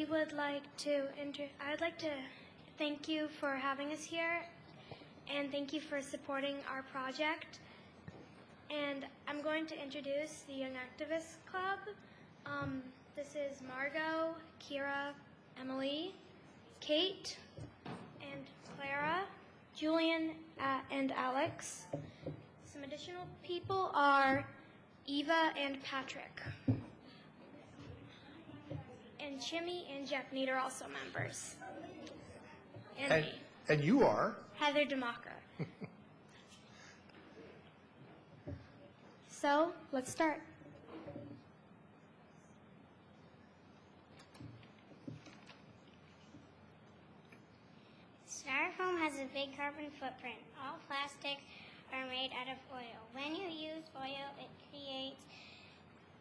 we would like to I'd like to thank you for having us here, and thank you for supporting our project. And I'm going to introduce the Young Activists Club. This is Margot, Kira, Emily, Kate, and Clara, Julian, and Alex. Some additional people are Eva and Patrick. And Chimmy and Jeff Need are also members. And me. And you are? Heather DeMacher. So, let's start. Styrofoam has a big carbon footprint. All plastics are made out of oil. When you use oil,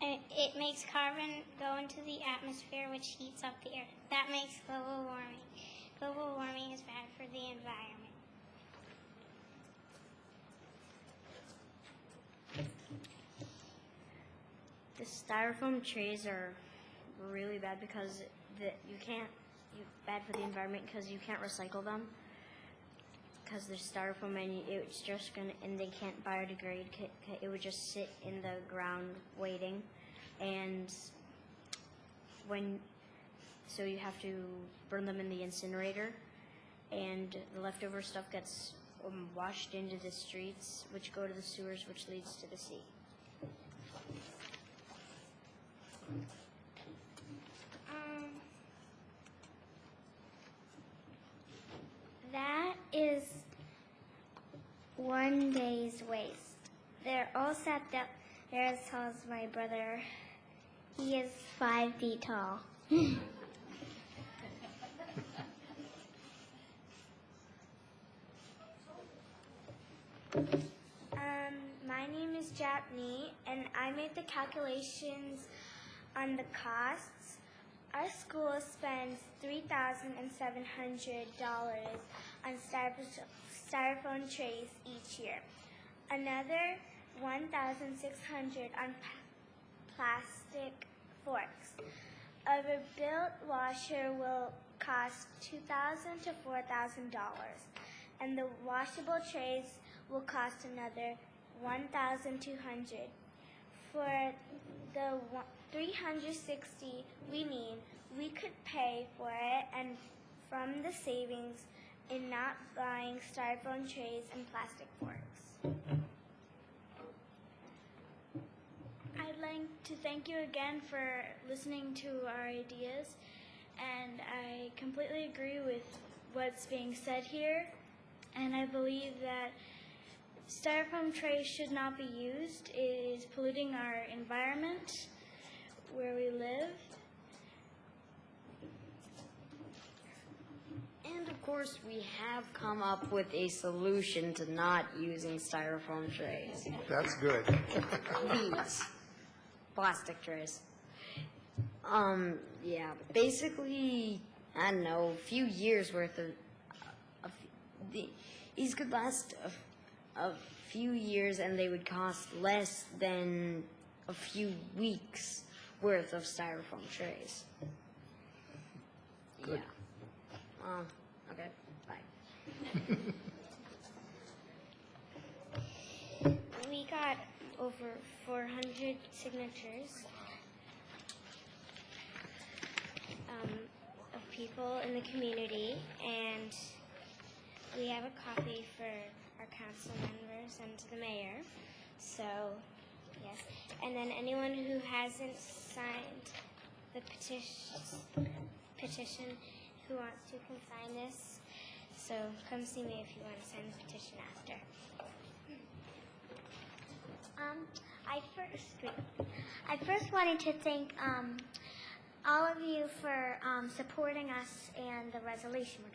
it makes carbon go into the atmosphere, which heats up the air. That makes global warming. Global warming is bad for the environment. The styrofoam trays are really bad because bad for the environment because you can't recycle them because they're styrofoam and it's just and they can't biodegrade. It would just sit in the ground waiting, and so you have to burn them in the incinerator, and the leftover stuff gets washed into the streets, which go to the sewers, which leads to the sea. That is one day's waste. They're all sat up. They're as tall as my brother. He is 5 feet tall. My name is Japni, and I made the calculations on the costs. Our school spends $3,700 on styrofoam trays each year. Another $1,600 on plastic forks. A rebuilt washer will cost $2,000 to $4,000, and the washable trays will cost another $1,200. For the $360 we could pay for it, and from the savings in not buying styrofoam trays and plastic forks. I'd like to thank you again for listening to our ideas, and I completely agree with what's being said here, and I believe that styrofoam trays should not be used. It is polluting our environment where we live. And of course, we have come up with a solution to not using styrofoam trays. That's good. These plastic trays. Yeah, basically, I don't know, a few years worth of these could last a few years, and they would cost less than a few weeks worth of styrofoam trays. Good. Yeah. Okay. Bye. We got over 400 signatures of people in the community, and we have a copy for our council members and to the mayor. So, yes. And then anyone who hasn't signed the petition who wants to can sign this. So come see me if you want to sign the petition after. I first wanted to thank all of you for supporting us and the resolution we're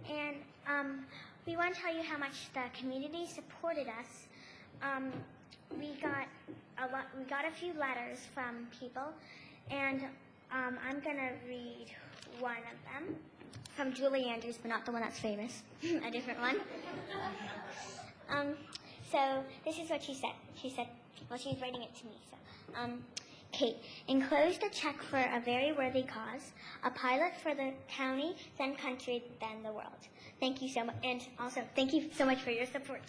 doing. And we want to tell you how much the community supported us. We got a few letters from people, and I'm gonna read one of them from Julie Andrews, but not the one that's famous, a different one. So this is what she said. She said, well, she's writing it to me. So, Kate, enclosed a check for a very worthy cause, a pilot for the county, then country, then the world. Thank you so much, and also thank you so much for your support.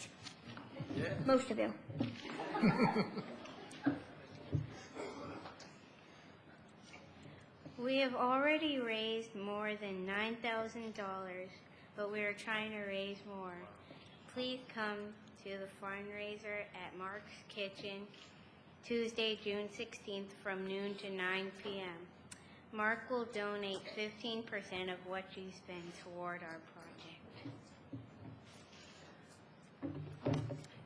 Yeah. Most of you. We have already raised more than $9,000, but we are trying to raise more. Please come to the fundraiser at Mark's Kitchen, Tuesday, June 16th from noon to 9 p.m. Mark will donate 15% of what you spend toward our project.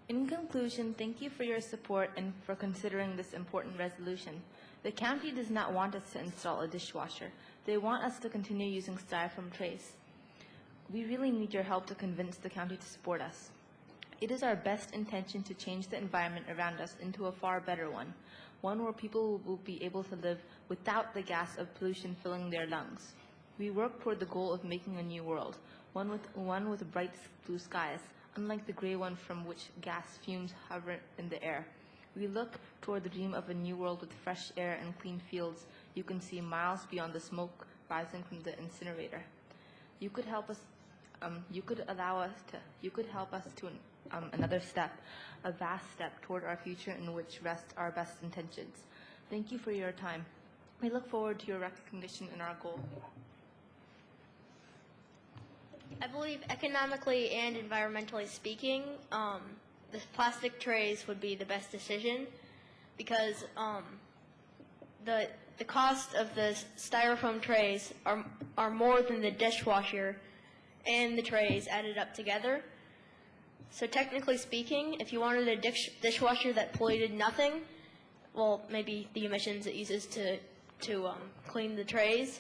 In conclusion, thank you for your support and for considering this important resolution. The county does not want us to install a dishwasher. They want us to continue using styrofoam trays. We really need your help to convince the county to support us. It is our best intention to change the environment around us into a far better one where people will be able to live without the gas of pollution filling their lungs. We work toward the goal of making a new world, one with bright blue skies, unlike the gray one from which gas fumes hover in the air. We look toward the dream of a new world with fresh air and clean fields you can see miles beyond the smoke rising from the incinerator. You could help us. You could help us to another step, a vast step toward our future in which rest our best intentions. Thank you for your time. We look forward to your recognition in our goal. I believe economically and environmentally speaking, the plastic trays would be the best decision because the cost of the styrofoam trays are more than the dishwasher and the trays added up together. So technically speaking, if you wanted a dishwasher that polluted nothing, well, maybe the emissions it uses to clean the trays,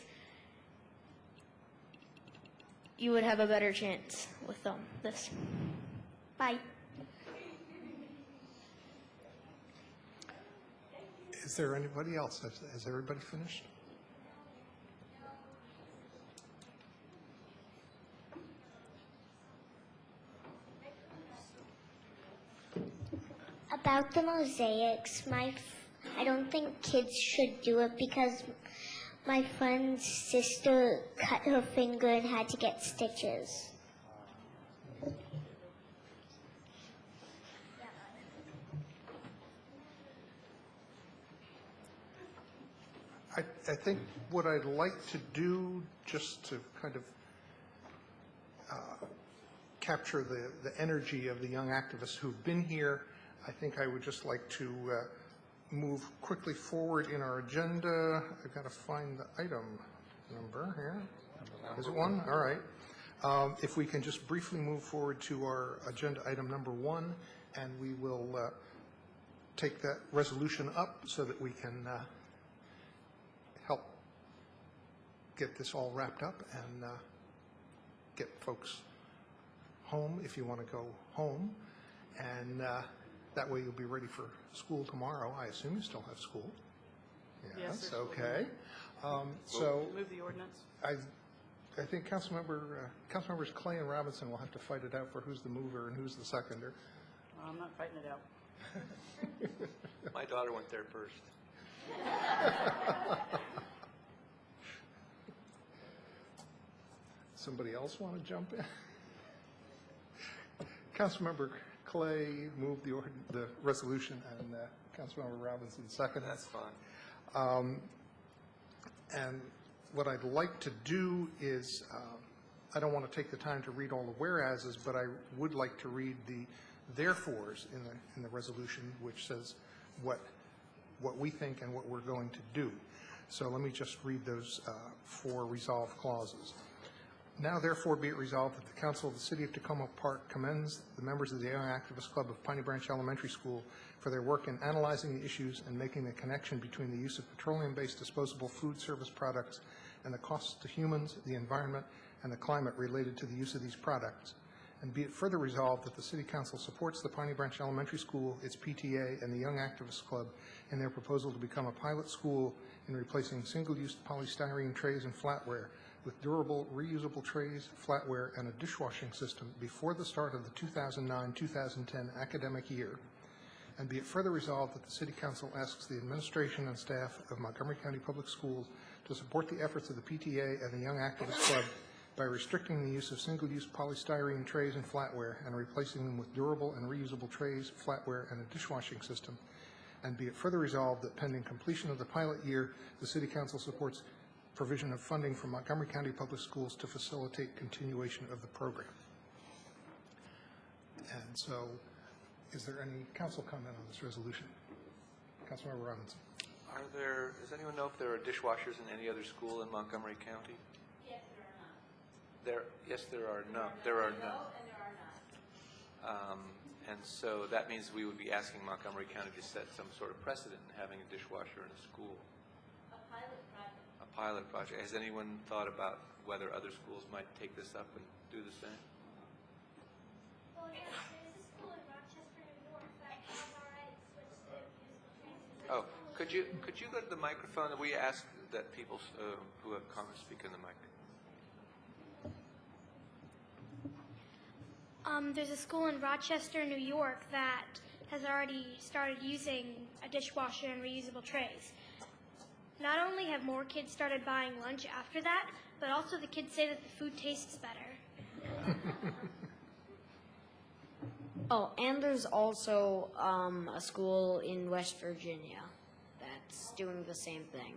you would have a better chance with this. Bye. Is there anybody else? Has everybody finished? About the mosaics, I don't think kids should do it because my friend's sister cut her finger and had to get stitches. I think what I'd like to do, just to kind of capture the energy of the young activists who've been here, I think I would just like to move quickly forward in our agenda. I've got to find the item number here. Is it one? All right. If we can just briefly move forward to our agenda item number 1, and we will take that resolution up so that we can help get this all wrapped up and get folks home if you want to go home. And that way you'll be ready for school tomorrow. I assume you still have school. Yes, okay. So move the ordinance. I think Councilmembers Clay and Robinson will have to fight it out for who's the mover and who's the seconder. I'm not fighting it out. My daughter went there first. Somebody else want to jump in? Councilmember Clay moved the resolution, and Councilmember Robinson seconded. That's fine. And what I'd like to do is, I don't want to take the time to read all the whereases, but I would like to read the therefores in the resolution, which says what we think and what we're going to do. So let me just read those 4 resolve clauses. Now, therefore, be it resolved that the Council of the City of Tacoma Park commends the members of the Young Activist Club of Piney Branch Elementary School for their work in analyzing the issues and making the connection between the use of petroleum-based disposable food service products and the costs to humans, the environment, and the climate related to the use of these products. And be it further resolved that the City Council supports the Piney Branch Elementary School, its PTA, and the Young Activist Club in their proposal to become a pilot school in replacing single-use polystyrene trays and flatware with durable, reusable trays, flatware, and a dishwashing system before the start of the 2009-2010 academic year. And be it further resolved that the City Council asks the administration and staff of Montgomery County Public Schools to support the efforts of the PTA and the Young Activist Club by restricting the use of single-use polystyrene trays and flatware and replacing them with durable and reusable trays, flatware, and a dishwashing system. And be it further resolved that pending completion of the pilot year, the City Council supports provision of funding from Montgomery County Public Schools to facilitate continuation of the program. And so, is there any council comment on this resolution? Councilmember Robinson. Does anyone know if there are dishwashers in any other school in Montgomery County? Yes, there are none. Yes, there are none. There are none. And there are none. And so that means we would be asking Montgomery County to set some sort of precedent in having a dishwasher in a school. A pilot project. A pilot project. Has anyone thought about whether other schools might take this up and do the same? Well, yes, there's a school in Rochester, New York that has already switched to reusable trays. Oh, could you go to the microphone? We ask that people who have comments speak in the mic. There's a school in Rochester, New York that has already started using a dishwasher and reusable trays. Not only have more kids started buying lunch after that, but also the kids say that the food tastes better. Oh, and there's also a school in West Virginia that's doing the same thing.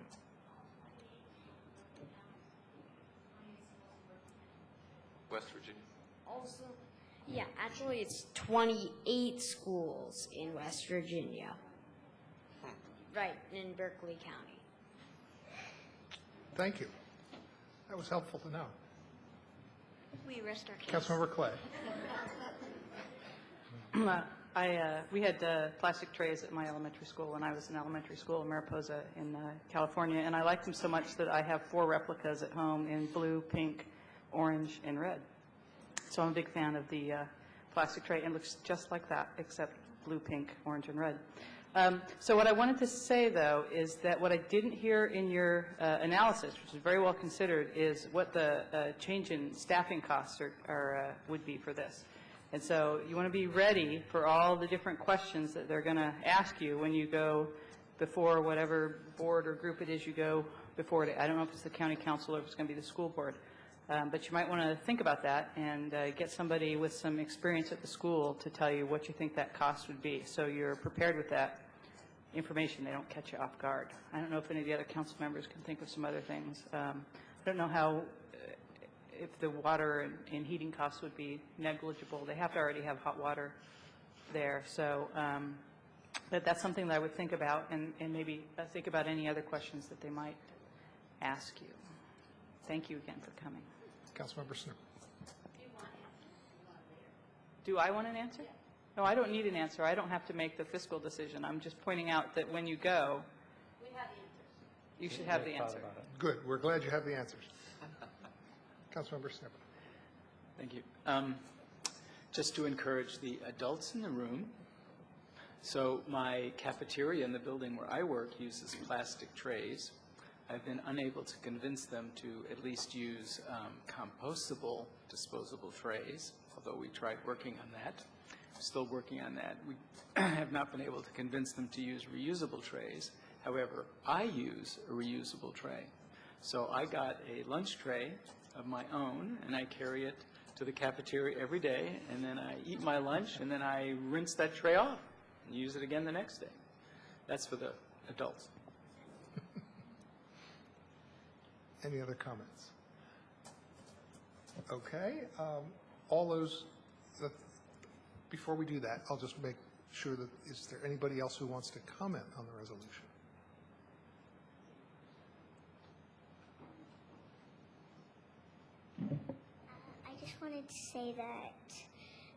West Virginia. Also, yeah, actually it's 28 schools in West Virginia. Right, in Berkeley County. Thank you. That was helpful to know. We rest our case. Councilmember Clay. We had plastic trays at my elementary school when I was in elementary school in Mariposa in California, and I liked them so much that I have 4 replicas at home in blue, pink, orange, and red. So I'm a big fan of the plastic tray, and it looks just like that, except blue, pink, orange, and red. So what I wanted to say, though, is that what I didn't hear in your analysis, which is very well considered, is what the change in staffing costs would be for this. And so you want to be ready for all the different questions that they're going to ask you when you go before whatever board or group it is you go before it. I don't know if it's the county council or if it's going to be the school board. But you might want to think about that and get somebody with some experience at the school to tell you what you think that cost would be. So you're prepared with that information. They don't catch you off guard. I don't know if any of the other council members can think of some other things. I don't know how, if the water and heating costs would be negligible. They have to already have hot water there. So but that's something that I would think about and maybe think about any other questions that they might ask you. Thank you again for coming. Councilmember Snook. Do I want an answer? No, I don't need an answer. I don't have to make the fiscal decision. I'm just pointing out that when you go, we have the answers. You should have the answer. Good. We're glad you have the answers. Councilmember Snipper. Thank you. Just to encourage the adults in the room, so my cafeteria in the building where I work uses plastic trays. I've been unable to convince them to at least use compostable disposable trays, although we tried working on that. Still working on that. We have not been able to convince them to use reusable trays. However, I use a reusable tray. So I got a lunch tray of my own, and I carry it to the cafeteria every day, and then I eat my lunch, and then I rinse that tray off and use it again the next day. That's for the adults. Any other comments? Okay. All those, before we do that, I'll just make sure that, is there anybody else who wants to comment on the resolution? I just wanted to say that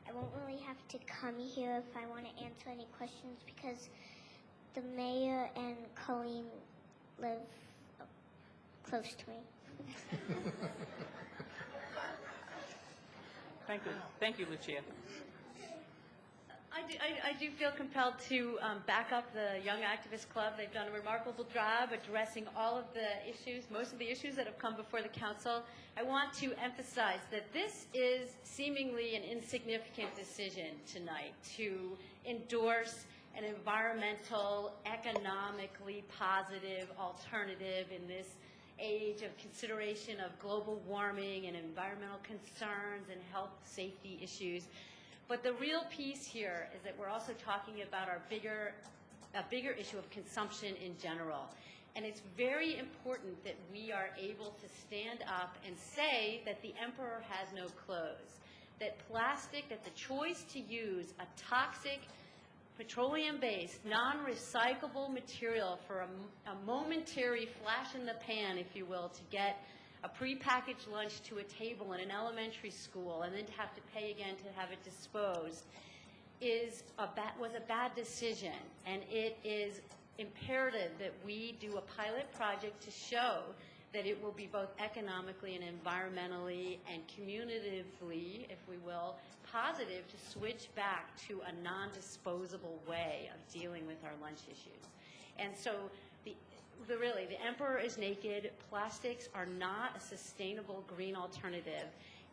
I won't really have to come here if I want to answer any questions because the mayor and Colleen live close to me. Thank you. Thank you, Lucia. I do feel compelled to back up the Young Activist Club. They've done a remarkable job addressing all of the issues, most of the issues that have come before the council. I want to emphasize that this is seemingly an insignificant decision tonight to endorse an environmental, economically positive alternative in this age of consideration of global warming and environmental concerns and health safety issues. But the real piece here is that we're also talking about a bigger issue of consumption in general. And it's very important that we are able to stand up and say that the emperor has no clothes, that plastic, that the choice to use a toxic, petroleum-based, non-recyclable material for a momentary flash in the pan, if you will, to get a prepackaged lunch to a table in an elementary school and then to have to pay again to have it disposed was a bad decision. And it is imperative that we do a pilot project to show that it will be both economically and environmentally and communitively, if we will, positive to switch back to a non-disposable way of dealing with our lunch issues. And so really, the emperor is naked. Plastics are not a sustainable green alternative.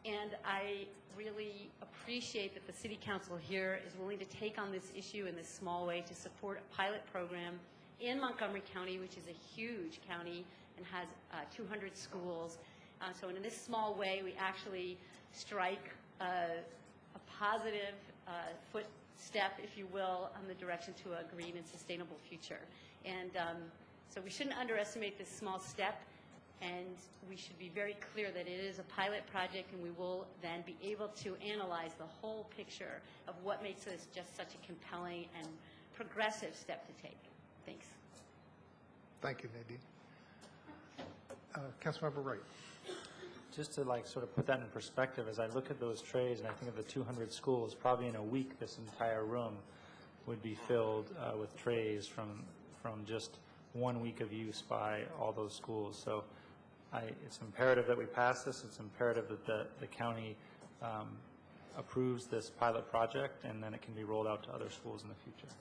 And I really appreciate that the City Council here is willing to take on this issue in this small way to support a pilot program in Montgomery County, which is a huge county and has 200 schools. So in this small way, we actually strike a positive footstep, if you will, on the direction to a green and sustainable future. And so we shouldn't underestimate this small step, and we should be very clear that it is a pilot project, and we will then be able to analyze the whole picture of what makes this just such a compelling and progressive step to take. Thanks. Thank you, Nadine. Councilmember Wright. Just to sort of put that in perspective, as I look at those trays and I think of the 200 schools, probably in a week this entire room would be filled with trays from just 1 week of use by all those schools. So it's imperative that we pass this. It's imperative that the county approves this pilot project, and then it can be rolled out to other schools in the future.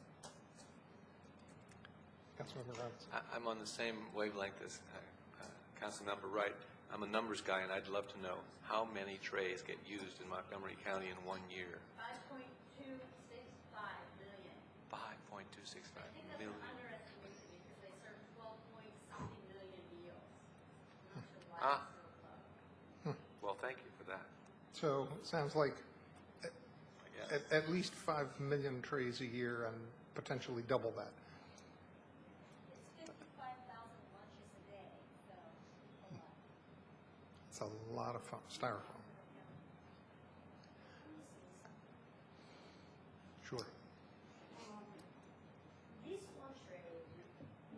Councilmember Roberts. I'm on the same wavelength as Councilmember Wright. I'm a numbers guy, and I'd love to know how many trays get used in Montgomery County in 1 year. 5.265 million. 5.265 I think that's million. an underestimation because they serve 12-point-something million meals. Well, thank you for that. So it sounds like I guess. at least 5 million trays a year and potentially double that. It's 55,000 lunches a day, so a lot. It's a lot of styrofoam. Sure. This one tray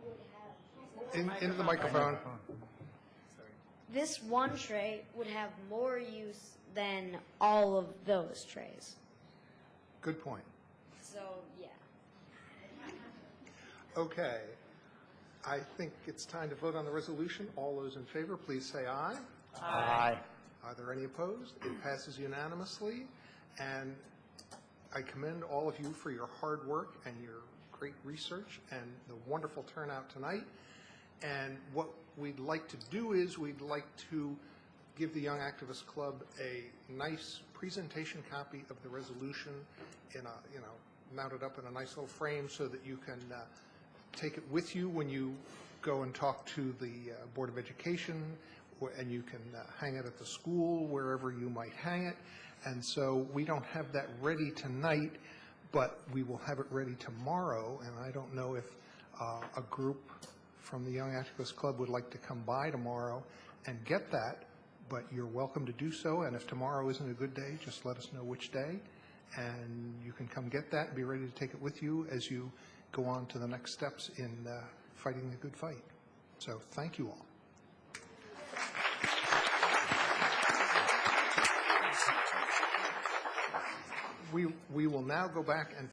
would have Into the microphone. This one tray would have more use than all of those trays. Good point. So, yeah. Okay. I think it's time to vote on the resolution. All those in favor, please say aye. Aye. Are there any opposed? It passes unanimously, and I commend all of you for your hard work and your great research and the wonderful turnout tonight. And what we'd like to do is we'd like to give the Young Activist Club a nice presentation copy of the resolution in a, mounted up in a nice little frame so that you can take it with you when you go and talk to the Board of Education, and you can hang it at the school, wherever you might hang it. And so we don't have that ready tonight, but we will have it ready tomorrow. And I don't know if a group from the Young Activist Club would like to come by tomorrow and get that, but you're welcome to do so. And if tomorrow isn't a good day, just let us know which day, and you can come get that and be ready to take it with you as you go on to the next steps in fighting the good fight. So thank you all. We will now go back and